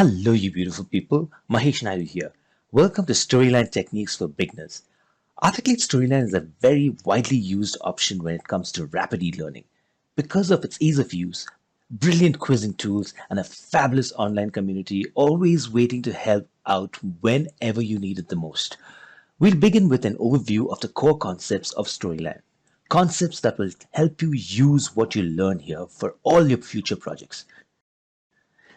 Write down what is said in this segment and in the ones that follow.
Hello, you beautiful people. Mahesh Naidu here. Welcome to Storyline Techniques for Beginners. Articulate Storyline is a very widely used option when it comes to rapid e-learning. Because of its ease of use, brilliant quizzing tools, and a fabulous online community always waiting to help out whenever you need it the most. We'll begin with an overview of the core concepts of Storyline. Concepts that will help you use what you learn here for all your future projects.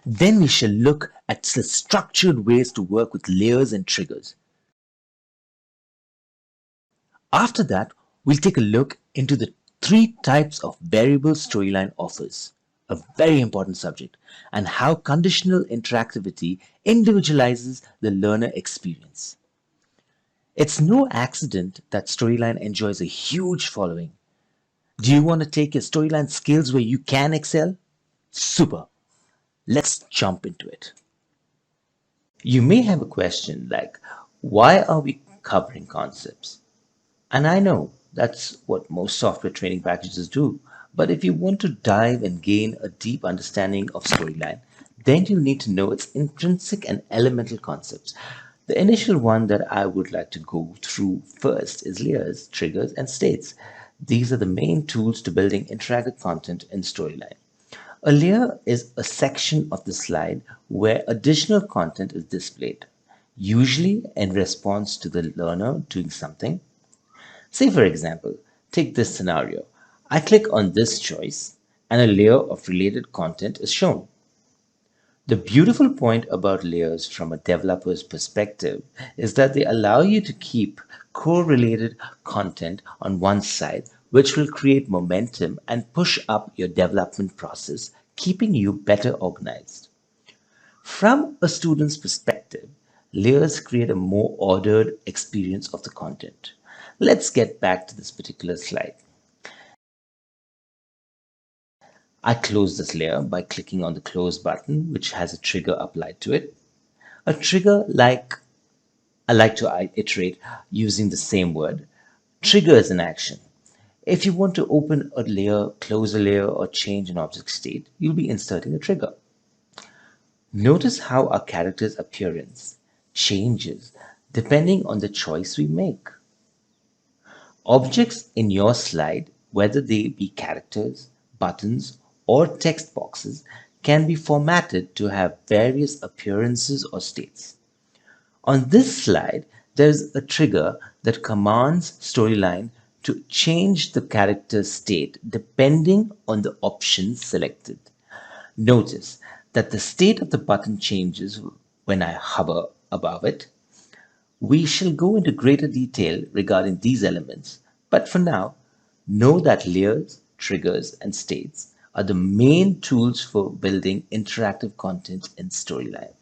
Then we shall look at the structured ways to work with layers and triggers. After that, we'll take a look into the three types of variable storyline offers, a very important subject, and how conditional interactivity individualizes the learner experience. It's no accident that Storyline enjoys a huge following. Do you want to take your storyline skills where you can excel? Super! Let's jump into it. You may have a question like, why are we covering concepts? And I know that's what most software training packages do. But if you want to dive and gain a deep understanding of storyline, then you need to know its intrinsic and elemental concepts. The initial one that I would like to go through first is layers, triggers, and states. These are the main tools to building interactive content in storyline. A layer is a section of the slide where additional content is displayed, usually in response to the learner doing something. Say, for example, take this scenario. I click on this choice and a layer of related content is shown. The beautiful point about layers from a developer's perspective is that they allow you to keep correlated content on one side, which will create momentum and push up your development process, keeping you better organized. From a student's perspective, layers create a more ordered experience of the content. Let's get back to this particular slide. I close this layer by clicking on the close button, which has a trigger applied to it. A trigger like I like to iterate using the same word. Trigger is an action. If you want to open a layer, close a layer, or change an object state, you'll be inserting a trigger. Notice how our character's appearance changes depending on the choice we make. Objects in your slide, whether they be characters, buttons, or text boxes, can be formatted to have various appearances or states. On this slide, there's a trigger that commands Storyline to change the character's state depending on the option selected. Notice that the state of the button changes when I hover above it. We shall go into greater detail regarding these elements, but for now, know that layers, triggers, and states are the main tools for building interactive content in Storyline.